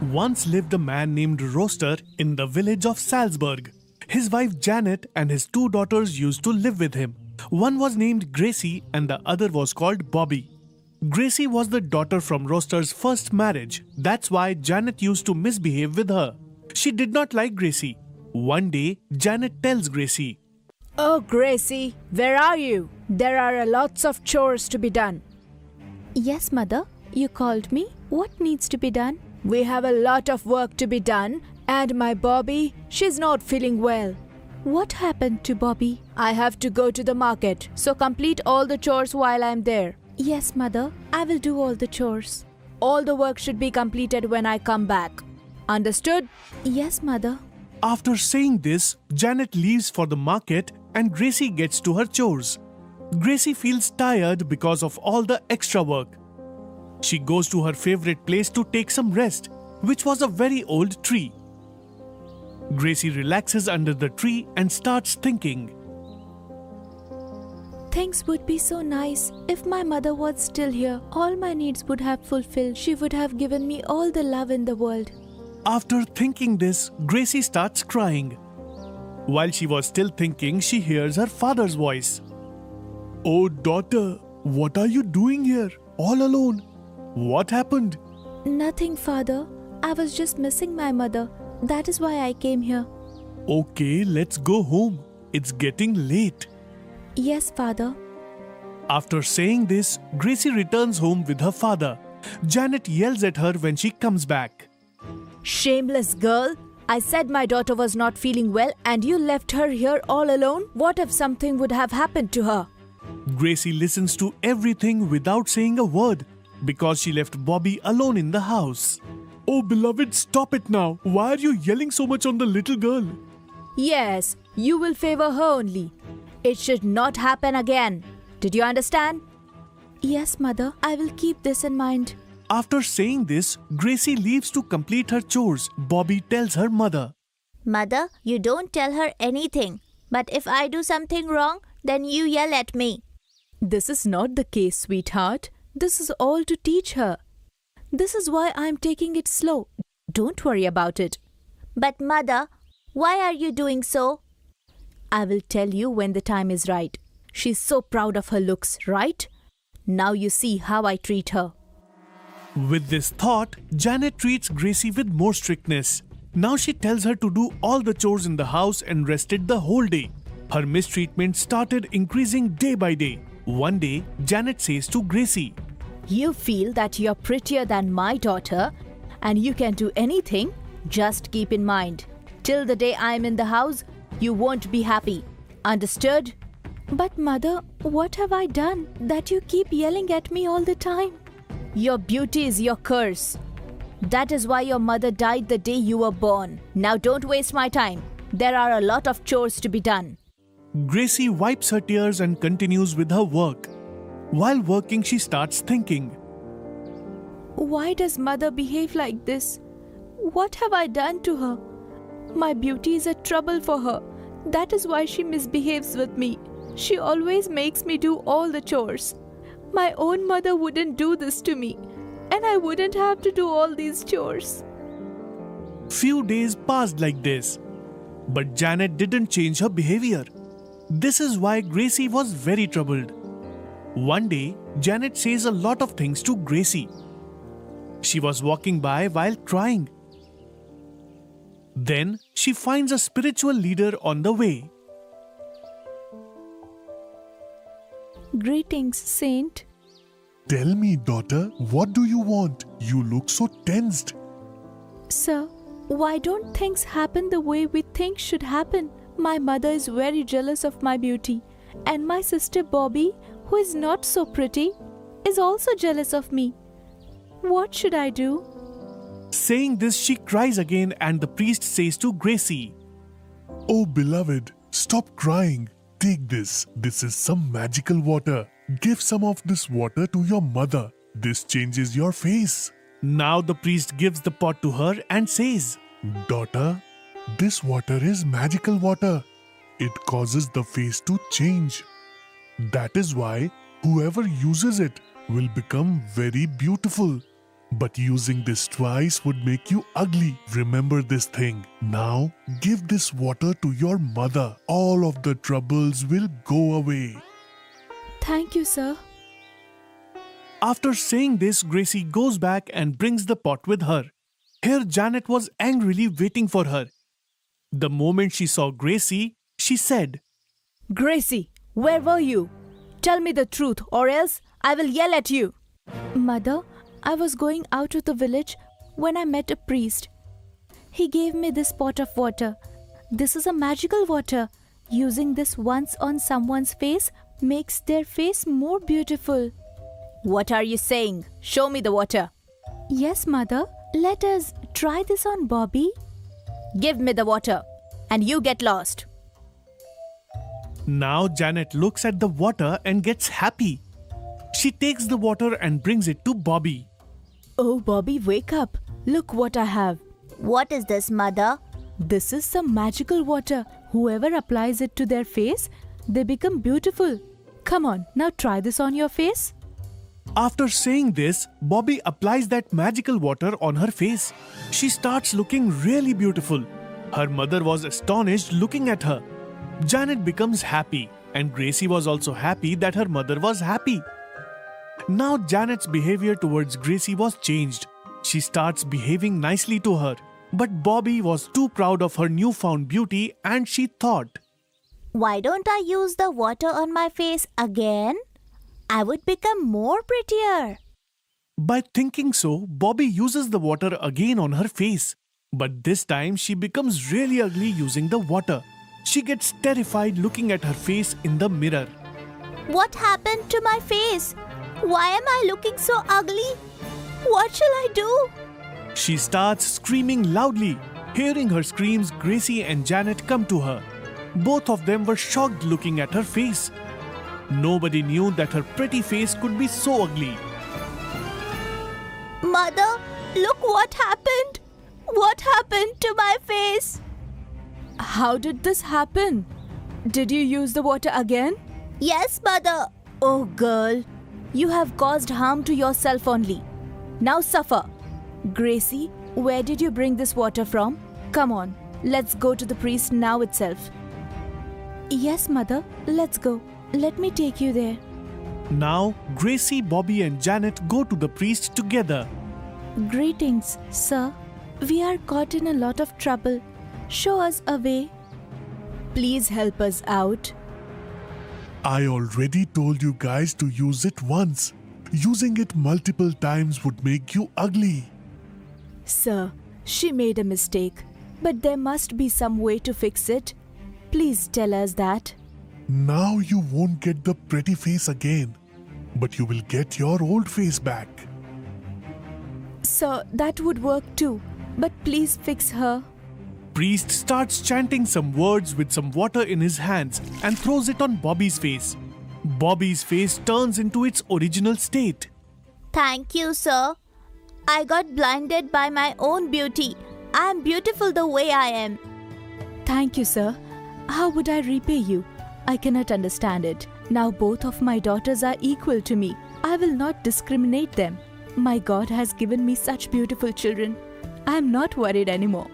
Once lived a man named Roaster in the village of Salzburg. His wife Janet and his two daughters used to live with him. One was named Gracie and the other was called Bobby. Gracie was the daughter from Roaster's first marriage. That's why Janet used to misbehave with her. She did not like Gracie. One day, Janet tells Gracie, Oh, Gracie, where are you? There are lots of chores to be done. Yes, Mother. You called me. What needs to be done? We have a lot of work to be done, and my Bobby, she's not feeling well. What happened to Bobby? I have to go to the market, so complete all the chores while I'm there. Yes, Mother. I will do all the chores. All the work should be completed when I come back. Understood? Yes, Mother. After saying this, Janet leaves for the market and Gracie gets to her chores. Gracie feels tired because of all the extra work. She goes to her favorite place to take some rest, which was a very old tree. Gracie relaxes under the tree and starts thinking. Things would be so nice if my mother was still here. All my needs would have fulfilled. She would have given me all the love in the world. After thinking this, Gracie starts crying. While she was still thinking, she hears her father's voice. Oh, daughter, what are you doing here, all alone? What happened? Nothing, Father. I was just missing my mother. That is why I came here. Okay, let's go home. It's getting late. Yes, Father. After saying this, Gracie returns home with her father. Janet yells at her when she comes back. Shameless girl! I said my daughter was not feeling well and you left her here all alone? What if something would have happened to her? Gracie listens to everything without saying a word because she left Bobby alone in the house. Oh, beloved, stop it now. Why are you yelling so much on the little girl? Yes, you will favor her only. It should not happen again. Did you understand? Yes, Mother. I will keep this in mind. After saying this, Gracie leaves to complete her chores. Bobby tells her mother, Mother, you don't tell her anything. But if I do something wrong, then you yell at me. This is not the case, sweetheart. This is all to teach her. This is why I am taking it slow. Don't worry about it. But mother, why are you doing so? I will tell you when the time is right. She's so proud of her looks, right? Now you see how I treat her. With this thought, Janet treats Gracie with more strictness. Now she tells her to do all the chores in the house and rested the whole day. Her mistreatment started increasing day by day. One day, Janet says to Gracie, You feel that you're prettier than my daughter and you can do anything? Just keep in mind, till the day I'm in the house, you won't be happy. Understood? But Mother, what have I done that you keep yelling at me all the time? Your beauty is your curse. That is why your mother died the day you were born. Now don't waste my time. There are a lot of chores to be done. Gracie wipes her tears and continues with her work. While working, she starts thinking. Why does Mother behave like this? What have I done to her? My beauty is a trouble for her. That is why she misbehaves with me. She always makes me do all the chores. My own mother wouldn't do this to me, and I wouldn't have to do all these chores. Few days passed like this, but Janet didn't change her behavior. This is why Gracie was very troubled. One day, Janet says a lot of things to Gracie. She was walking by while crying. Then she finds a spiritual leader on the way. Greetings, Saint. Tell me, daughter, what do you want? You look so tensed. Sir, why don't things happen the way we think should happen? My mother is very jealous of my beauty, and my sister Bobby, who is not so pretty, is also jealous of me. What should I do? Saying this, she cries again and the priest says to Gracie, Oh, beloved, stop crying. Take this. This is some magical water. Give some of this water to your mother. This changes your face. Now the priest gives the pot to her and says, Daughter, this water is magical water. It causes the face to change. That is why whoever uses it will become very beautiful. But using this twice would make you ugly. Remember this thing. Now, give this water to your mother. All of the troubles will go away. Thank you, sir. After saying this, Gracie goes back and brings the pot with her. Here Janet was angrily waiting for her. The moment she saw Gracie, she said, Gracie, where were you? Tell me the truth or else I will yell at you. Mother, I was going out of the village when I met a priest. He gave me this pot of water. This is a magical water. Using this once on someone's face makes their face more beautiful. What are you saying? Show me the water. Yes, Mother. Let us try this on Bobby. Give me the water and you get lost. Now Janet looks at the water and gets happy. She takes the water and brings it to Bobby. Oh, Bobby, wake up. Look what I have. What is this, Mother? This is some magical water. Whoever applies it to their face, they become beautiful. Come on, now try this on your face. After saying this, Bobby applies that magical water on her face. She starts looking really beautiful. Her mother was astonished looking at her. Janet becomes happy, and Gracie was also happy that her mother was happy. Now Janet's behavior towards Gracie was changed. She starts behaving nicely to her. But Bobby was too proud of her newfound beauty and she thought, Why don't I use the water on my face again? I would become more prettier. By thinking so, Bobby uses the water again on her face. But this time she becomes really ugly using the water. She gets terrified looking at her face in the mirror. What happened to my face? Why am I looking so ugly? What shall I do? She starts screaming loudly. Hearing her screams, Gracie and Janet come to her. Both of them were shocked looking at her face. Nobody knew that her pretty face could be so ugly. Mother, look what happened. What happened to my face? How did this happen? Did you use the water again? Yes, Mother. Oh girl, you have caused harm to yourself only. Now suffer. Gracie, where did you bring this water from? Come on, let's go to the priest now itself. Yes, Mother, let's go. Let me take you there. Now, Gracie, Bobby and Janet go to the priest together. Greetings, sir. We are caught in a lot of trouble. Show us a way. Please help us out. I already told you guys to use it once. Using it multiple times would make you ugly. Sir, she made a mistake, but there must be some way to fix it. Please tell us that. Now you won't get the pretty face again, but you will get your old face back. Sir, that would work too, but please fix her. Priest starts chanting some words with some water in his hands and throws it on Bobby's face. Bobby's face turns into its original state. Thank you, sir. I got blinded by my own beauty. I am beautiful the way I am. Thank you, sir. How would I repay you? I cannot understand it. Now both of my daughters are equal to me. I will not discriminate them. My God has given me such beautiful children. I am not worried anymore.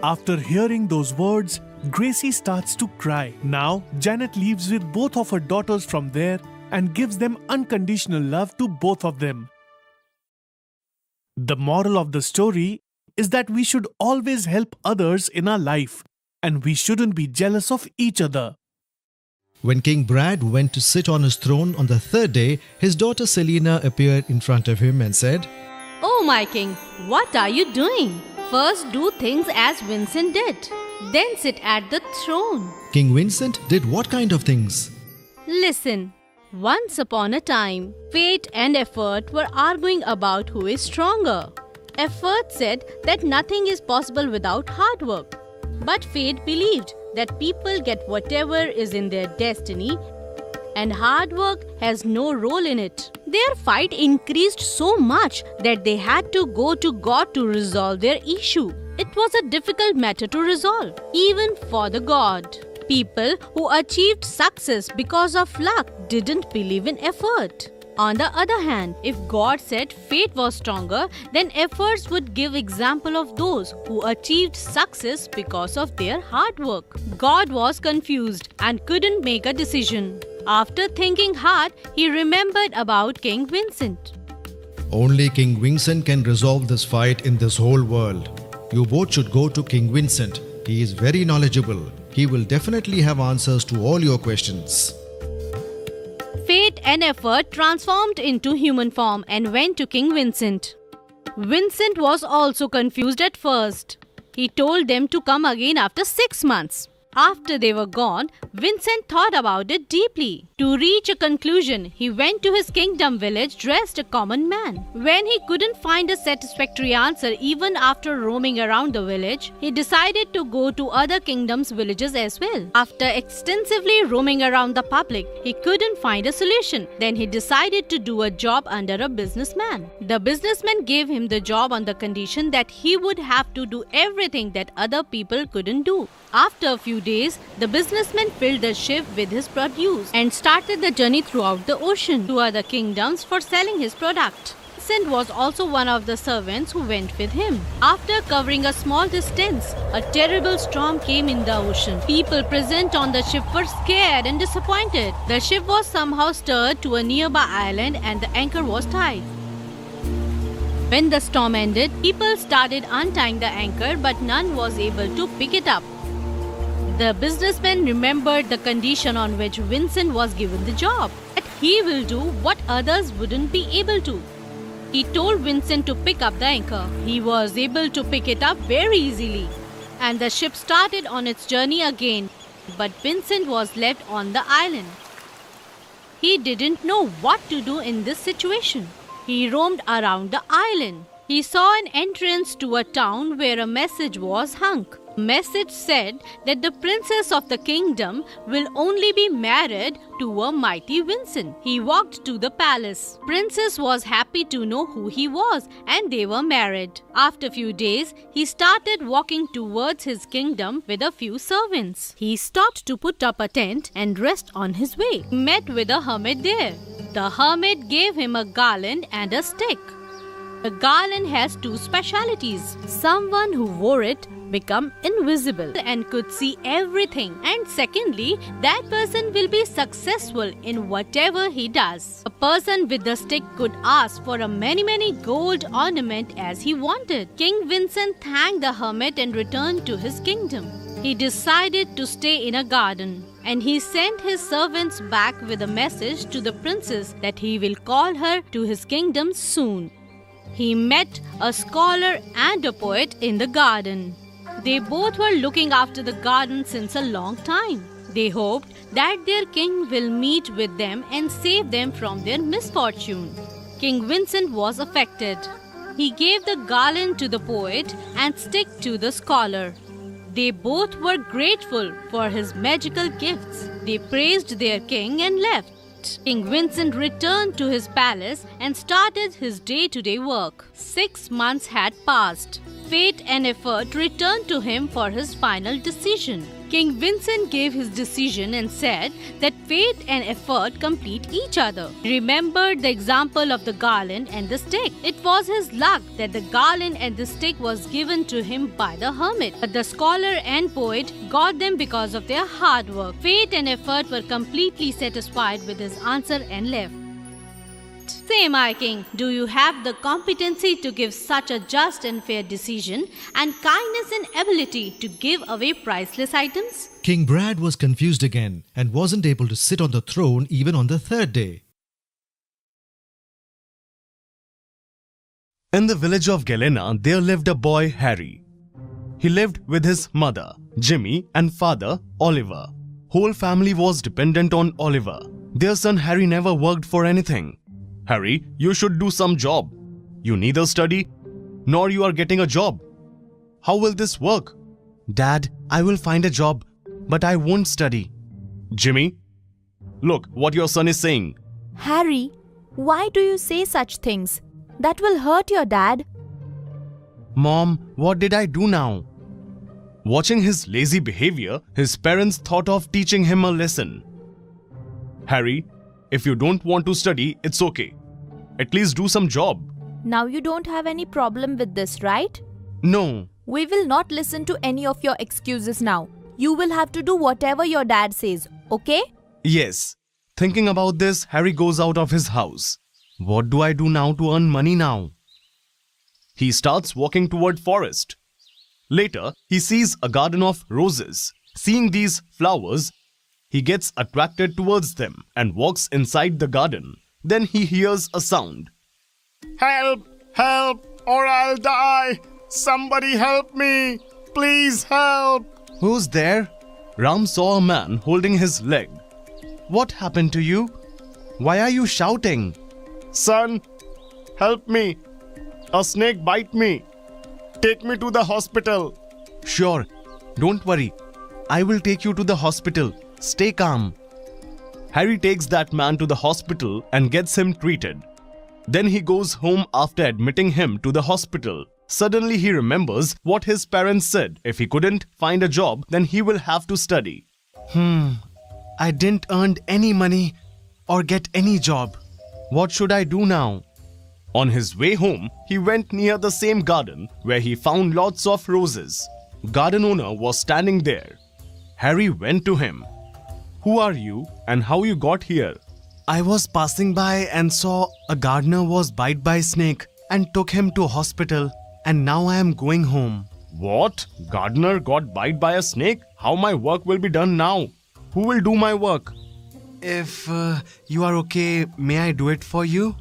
After hearing those words, Gracie starts to cry. Now, Janet leaves with both of her daughters from there and gives them unconditional love to both of them. The moral of the story is that we should always help others in our life and we shouldn't be jealous of each other. When King Brad went to sit on his throne on the third day, his daughter Selina appeared in front of him and said, Oh, my king, what are you doing? First do things as Vincent did. Then sit at the throne. King Vincent did what kind of things? Listen. Once upon a time, fate and effort were arguing about who is stronger. Effort said that nothing is possible without hard work. But fate believed that people get whatever is in their destiny and hard work has no role in it. Their fight increased so much that they had to go to God to resolve their issue. It was a difficult matter to resolve, even for the God. People who achieved success because of luck didn't believe in effort. On the other hand, if God said fate was stronger, then efforts would give example of those who achieved success because of their hard work. God was confused and couldn't make a decision. After thinking hard, he remembered about King Vincent. Only King Vincent can resolve this fight in this whole world. You both should go to King Vincent. He is very knowledgeable. He will definitely have answers to all your questions. Fate and effort transformed into human form and went to King Vincent. Vincent was also confused at first. He told them to come again after 6 months. After they were gone, Vincent thought about it deeply. To reach a conclusion, he went to his kingdom village dressed a common man. When he couldn't find a satisfactory answer even after roaming around the village, he decided to go to other kingdoms' villages as well. After extensively roaming around the public, he couldn't find a solution. Then he decided to do a job under a businessman. The businessman gave him the job on the condition that he would have to do everything that other people couldn't do. After a few days, the businessman filled the ship with his produce and started the journey throughout the ocean to other kingdoms for selling his product. Vincent was also one of the servants who went with him. After covering a small distance, a terrible storm came in the ocean. People present on the ship were scared and disappointed. The ship was somehow stirred to a nearby island and the anchor was tied. When the storm ended, people started untying the anchor, but none was able to pick it up. The businessman remembered the condition on which Vincent was given the job, that he will do what others wouldn't be able to. He told Vincent to pick up the anchor. He was able to pick it up very easily, and the ship started on its journey again. But Vincent was left on the island. He didn't know what to do in this situation. He roamed around the island. He saw an entrance to a town where a message was hung. The message said that the princess of the kingdom will only be married to a mighty Vincent. He walked to the palace. Princess was happy to know who he was and they were married. After a few days, he started walking towards his kingdom with a few servants. He stopped to put up a tent and rest on his way. He met with a hermit there. The hermit gave him a garland and a stick. The garland has two specialities. Someone who wore it become invisible and could see everything. And secondly, that person will be successful in whatever he does. A person with the stick could ask for a many gold ornament as he wanted. King Vincent thanked the hermit and returned to his kingdom. He decided to stay in a garden, and he sent his servants back with a message to the princess that he will call her to his kingdom soon. He met a scholar and a poet in the garden. They both were looking after the garden since a long time. They hoped that their king will meet with them and save them from their misfortune. King Vincent was affected. He gave the garland to the poet and stick to the scholar. They both were grateful for his magical gifts. They praised their king and left. King Vincent returned to his palace and started his day-to-day work. 6 months had passed. Fate and effort returned to him for his final decision. King Vincent gave his decision and said that fate and effort complete each other. He remembered the example of the garland and the stick. It was his luck that the garland and the stick was given to him by the hermit. But the scholar and poet got them because of their hard work. Fate and effort were completely satisfied with his answer and left. Say, my king, do you have the competency to give such a just and fair decision, and kindness and ability to give away priceless items? King Brad was confused again and wasn't able to sit on the throne even on the third day. In the village of Galena, there lived a boy, Harry. He lived with his mother, Jimmy, and father, Oliver. Whole family was dependent on Oliver. Their son Harry never worked for anything. Harry, you should do some job. You neither study, nor you are getting a job. How will this work? Dad, I will find a job, but I won't study. Jimmy, look what your son is saying. Harry, why do you say such things? That will hurt your dad. Mom, what did I do now? Watching his lazy behavior, his parents thought of teaching him a lesson. Harry, If you don't want to study, it's okay. At least do some job. Now you don't have any problem with this, right? No. We will not listen to any of your excuses now. You will have to do whatever your dad says, okay? Yes. Thinking about this, Harry goes out of his house. What do I do now to earn money now? He starts walking toward forest. Later, he sees a garden of roses. Seeing these flowers, he gets attracted towards them and walks inside the garden. Then he hears a sound. Help! Help! Or I'll die! Somebody help me! Please help! Who's there? Ram saw a man holding his leg. What happened to you? Why are you shouting? Son, help me! A snake bite me. Take me to the hospital. Sure, don't worry. I will take you to the hospital. Stay calm. Harry takes that man to the hospital and gets him treated. Then he goes home after admitting him to the hospital. Suddenly he remembers what his parents said. If he couldn't find a job, then he will have to study. I didn't earn any money or get any job. What should I do now? On his way home, he went near the same garden where he found lots of roses. Garden owner was standing there. Harry went to him. Who are you and how you got here? I was passing by and saw a gardener was bite by snake and took him to hospital, and now I am going home. What? Gardener got bite by a snake? How my work will be done now? Who will do my work? If you are okay, may I do it for you?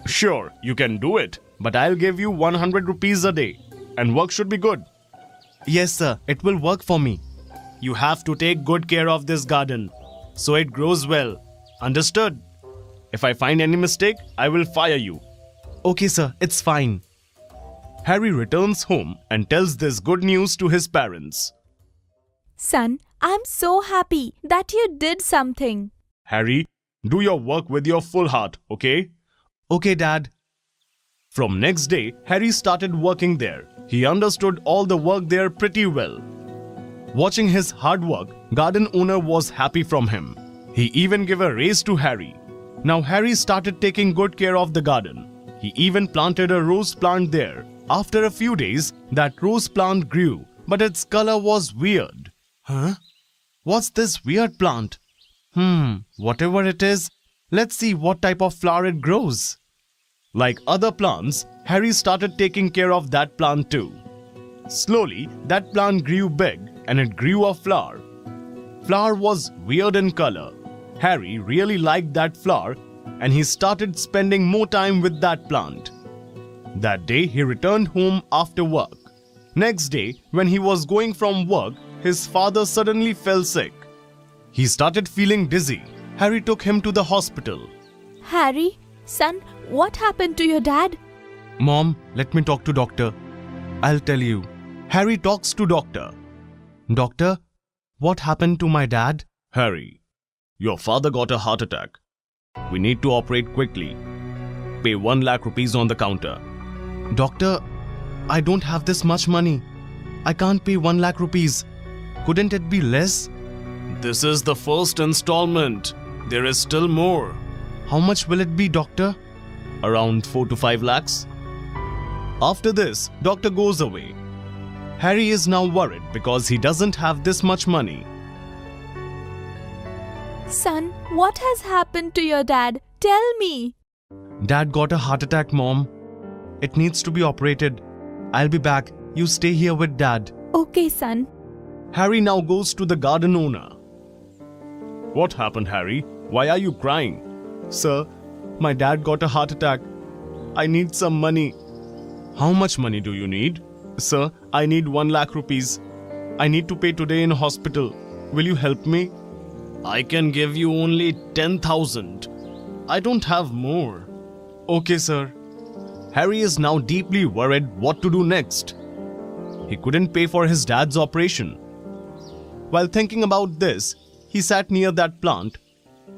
Sure, you can do it, but I'll give you 100 rupees a day, and work should be good. Yes, sir, it will work for me. You have to take good care of this garden, so it grows well. Understood? If I find any mistake, I will fire you. Okay, sir, it's fine. Harry returns home and tells this good news to his parents. Son, I'm so happy that you did something. Harry, do your work with your full heart, okay? Okay, Dad. From next day, Harry started working there. He understood all the work there pretty well. Watching his hard work, garden owner was happy from him. He even gave a raise to Harry. Now Harry started taking good care of the garden. He even planted a rose plant there. After a few days, that rose plant grew, but its color was weird. Huh? What's this weird plant? Whatever it is, let's see what type of flower it grows. Like other plants, Harry started taking care of that plant too. Slowly, that plant grew big and it grew a flower. Flower was weird in color. Harry really liked that flower and he started spending more time with that plant. That day, he returned home after work. Next day, when he was going from work, his father suddenly fell sick. He started feeling dizzy. Harry took him to the hospital. Harry, son, what happened to your dad? Mom, let me talk to doctor. I'll tell you. Harry talks to doctor. Doctor, what happened to my dad? Harry, your father got a heart attack. We need to operate quickly. Pay 1 lakh rupees on the counter. Doctor, I don't have this much money. I can't pay 1 lakh rupees. Couldn't it be less? This is the first installment. There is still more. How much will it be, doctor? Around 4 to 5 lakhs. After this, doctor goes away. Harry is now worried because he doesn't have this much money. Son, what has happened to your dad? Tell me. Dad got a heart attack, Mom. It needs to be operated. I'll be back. You stay here with Dad. Okay, son. Harry now goes to the garden owner. What happened, Harry? Why are you crying? Sir, my dad got a heart attack. I need some money. How much money do you need? Sir, I need 1 lakh rupees. I need to pay today in hospital. Will you help me? I can give you only 10,000. I don't have more. Okay, sir. Harry is now deeply worried what to do next. He couldn't pay for his dad's operation. While thinking about this, he sat near that plant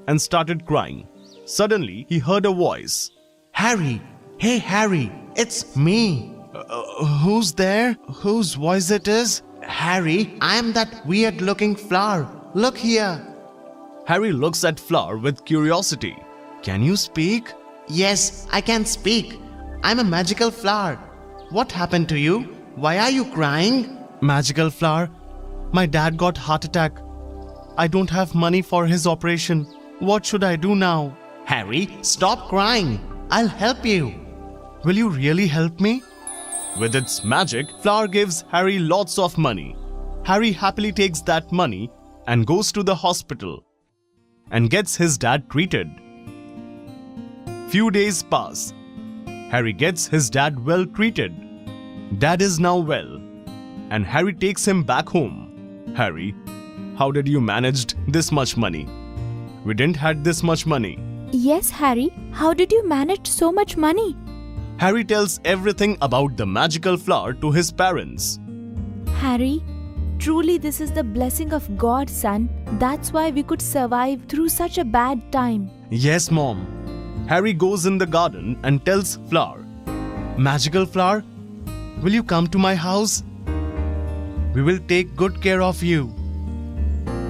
and started crying. Suddenly, he heard a voice. Harry! Hey, Harry! It's me! Who's there? Whose voice it is? Harry, I am that weird looking flower. Look here. Harry looks at Flower with curiosity. Can you speak? Yes, I can speak. I'm a magical flower. What happened to you? Why are you crying? Magical flower, my dad got heart attack. I don't have money for his operation. What should I do now? Harry, stop crying. I'll help you. Will you really help me? With its magic, flower gives Harry lots of money. Harry happily takes that money and goes to the hospital and gets his dad treated. Few days pass. Harry gets his dad well treated. Dad is now well, and Harry takes him back home. Harry, how did you manage this much money? We didn't had this much money. Yes, Harry. How did you manage so much money? Harry tells everything about the magical flower to his parents. Harry, truly this is the blessing of God, son. That's why we could survive through such a bad time. Yes, Mom. Harry goes in the garden and tells Flower, Magical Flower, will you come to my house? We will take good care of you.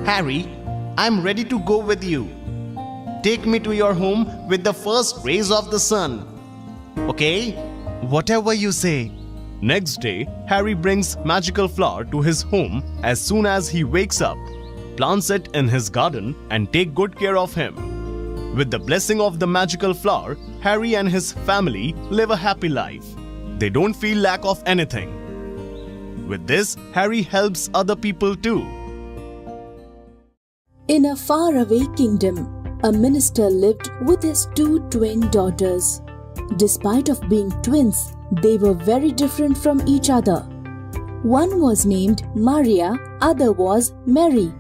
Harry, I'm ready to go with you. Take me to your home with the first rays of the sun. Okay? Whatever you say. Next day, Harry brings Magical Flower to his home as soon as he wakes up, plants it in his garden and take good care of him. With the blessing of the magical flower, Harry and his family live a happy life. They don't feel lack of anything. With this, Harry helps other people too. In a faraway kingdom, a minister lived with his 2 twin daughters. Despite of being twins, they were very different from each other. One was named Maria, other was Mary.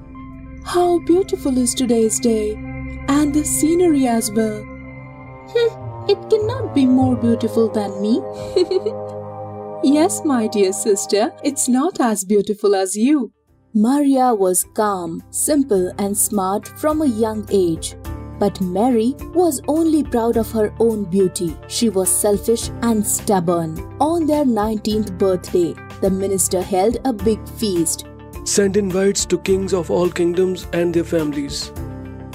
How beautiful is today's day, and the scenery as well. It cannot be more beautiful than me. Yes, my dear sister, it's not as beautiful as you. Maria was calm, simple and smart from a young age. But Mary was only proud of her own beauty. She was selfish and stubborn. On their 19th birthday, the minister held a big feast. Sent invites to kings of all kingdoms and their families.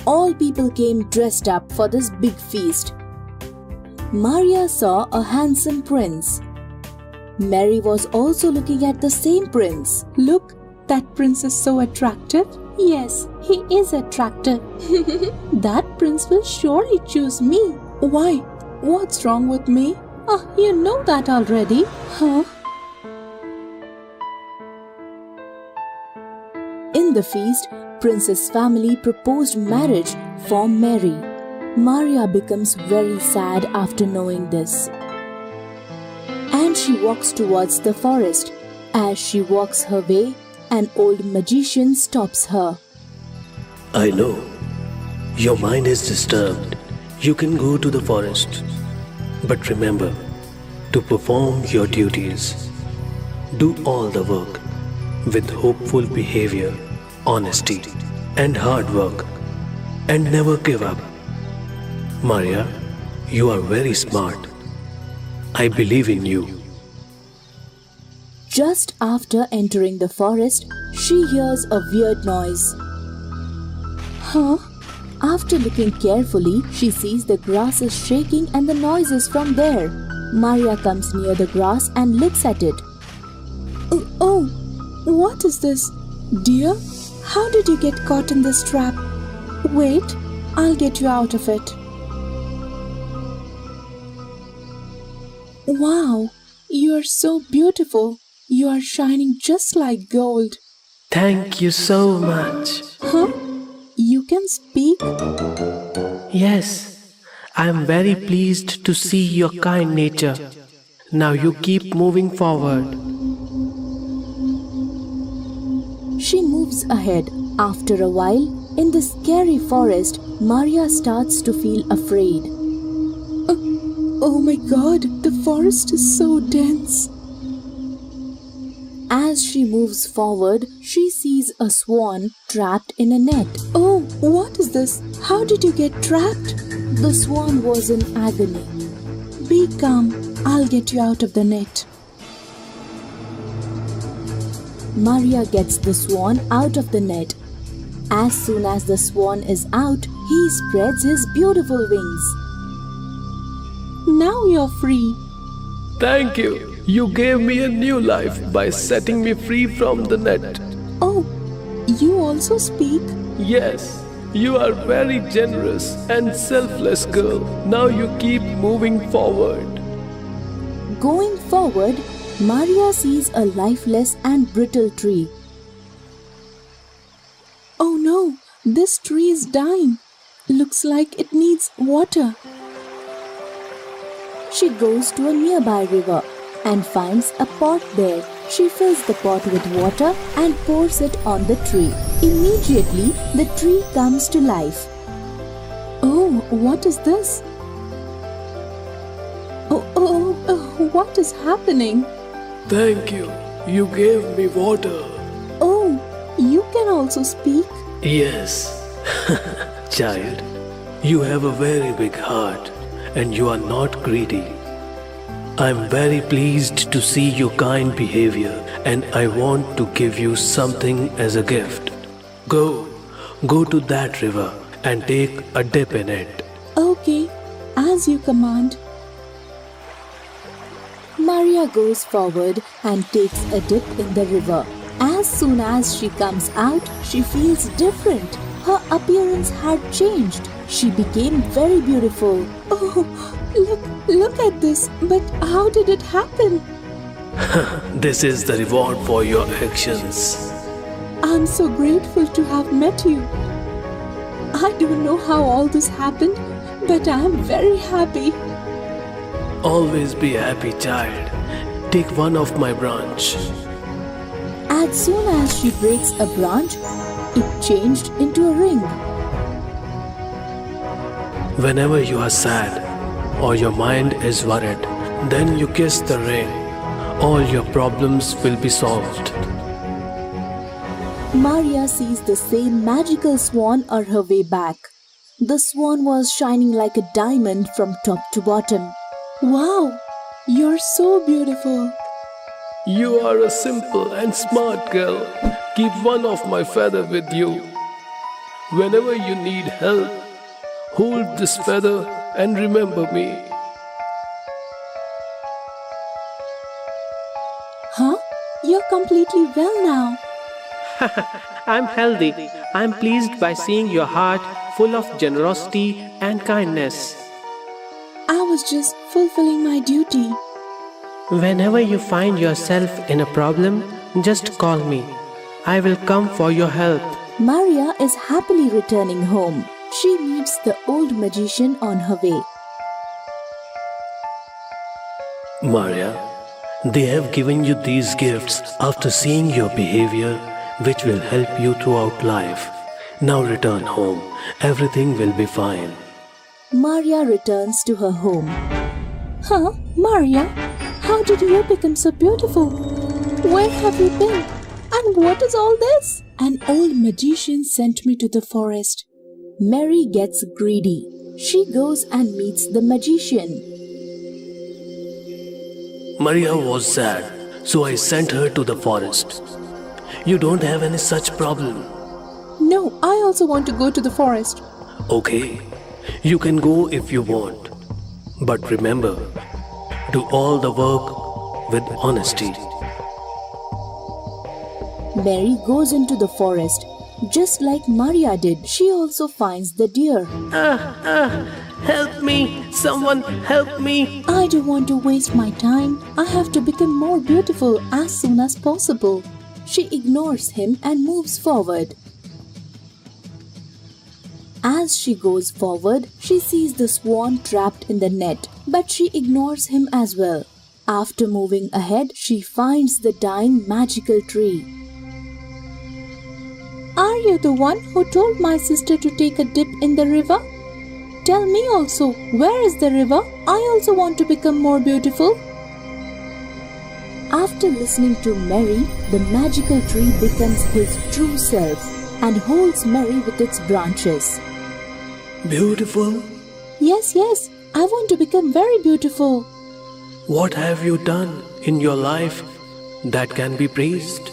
All people came dressed up for this big feast. Maria saw a handsome prince. Mary was also looking at the same prince. Look, that prince is so attractive. Yes, he is attractive. That prince will surely choose me. Why? What's wrong with me? Oh, you know that already. Huh? In the feast, Prince's family proposed marriage for Mary. Maria becomes very sad after knowing this. And she walks towards the forest. As she walks her way, an old magician stops her. I know. Your mind is disturbed. You can go to the forest. But remember, to perform your duties, do all the work with hopeful behavior, honesty, and hard work, and never give up. Maria, you are very smart. I believe in you. Just after entering the forest, she hears a weird noise. Huh? After looking carefully, she sees the grass is shaking and the noise is from there. Maria comes near the grass and looks at it. Oh, what is this? Dear, how did you get caught in this trap? Wait, I'll get you out of it. Wow, you are so beautiful. You are shining just like gold. Thank you so much. Huh? You can speak? Yes, I am very pleased to see your kind nature. Now you keep moving forward. She moves ahead. After a while, in the scary forest, Maria starts to feel afraid. Oh my God, the forest is so dense. As she moves forward, she sees a swan trapped in a net. Oh, what is this? How did you get trapped? The swan was in agony. Be calm. I'll get you out of the net. Maria gets the swan out of the net. As soon as the swan is out, He spreads his beautiful wings. Now you're free. Thank you. You gave me a new life by setting me free from the net. Oh, you also speak? Yes, you are very generous and selfless girl. Now you keep moving forward. Going forward, Maria sees a lifeless and brittle tree. Oh no, this tree is dying. Looks like it needs water. She goes to a nearby river and finds a pot there. She fills the pot with water and pours it on the tree. Immediately, the tree comes to life. Oh, what is this? Oh, what is happening? Thank you. You gave me water. Oh, you can also speak? Yes. Child, you have a very big heart and you are not greedy. I'm very pleased to see your kind behavior and I want to give you something as a gift. Go to that river and take a dip in it. Okay, as you command. Maria goes forward and takes a dip in the river. As soon as she comes out, she feels different. Her appearance had changed. She became very beautiful. Oh, look at this. But how did it happen? This is the reward for your actions. I'm so grateful to have met you. I don't know how all this happened, but I'm very happy. Always be happy, child. Take one of my branch. As soon as she breaks a branch, it changed into a ring. Whenever you are sad or your mind is worried, then you kiss the ring. All your problems will be solved. Maria sees the same magical swan on her way back. The swan was shining like a diamond from top to bottom. Wow, you're so beautiful. You are a simple and smart girl. Keep one of my feather with you. Whenever you need help, hold this feather and remember me. Huh? You're completely well now. I'm healthy. I'm pleased by seeing your heart full of generosity and kindness. I was just fulfilling my duty. Whenever you find yourself in a problem, just call me. I will come for your help. Maria is happily returning home. She meets the old magician on her way. Maria, they have given you these gifts after seeing your behavior, which will help you throughout life. Now return home. Everything will be fine. Maria returns to her home. Huh? Maria? How did you become so beautiful? Where have you been? And what is all this? An old magician sent me to the forest. Mary gets greedy. She goes and meets the magician. Maria was sad, so I sent her to the forest. You don't have any such problem. No, I also want to go to the forest. Okay, you can go if you want. But remember, do all the work with honesty. Mary goes into the forest. Just like Maria did, she also finds the deer. Help me! Someone help me! I don't want to waste my time. I have to become more beautiful as soon as possible. She ignores him and moves forward. As she goes forward, she sees the swan trapped in the net, but she ignores him as well. After moving ahead, she finds the dying magical tree. Are you the one who told my sister to take a dip in the river? Tell me also, where is the river? I also want to become more beautiful. After listening to Mary, the magical tree becomes his true self and holds Mary with its branches. Beautiful? Yes, I want to become very beautiful. What have you done in your life that can be praised?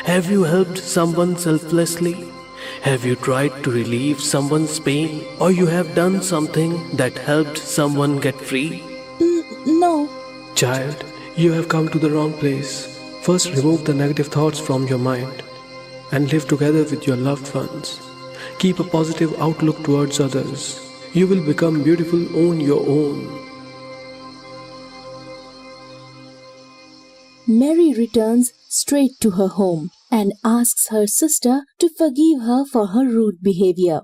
Have you helped someone selflessly? Have you tried to relieve someone's pain, or you have done something that helped someone get free? No. Child, you have come to the wrong place. First, remove the negative thoughts from your mind and live together with your loved ones. Keep a positive outlook towards others. You will become beautiful on your own. Mary returns straight to her home and asks her sister to forgive her for her rude behavior.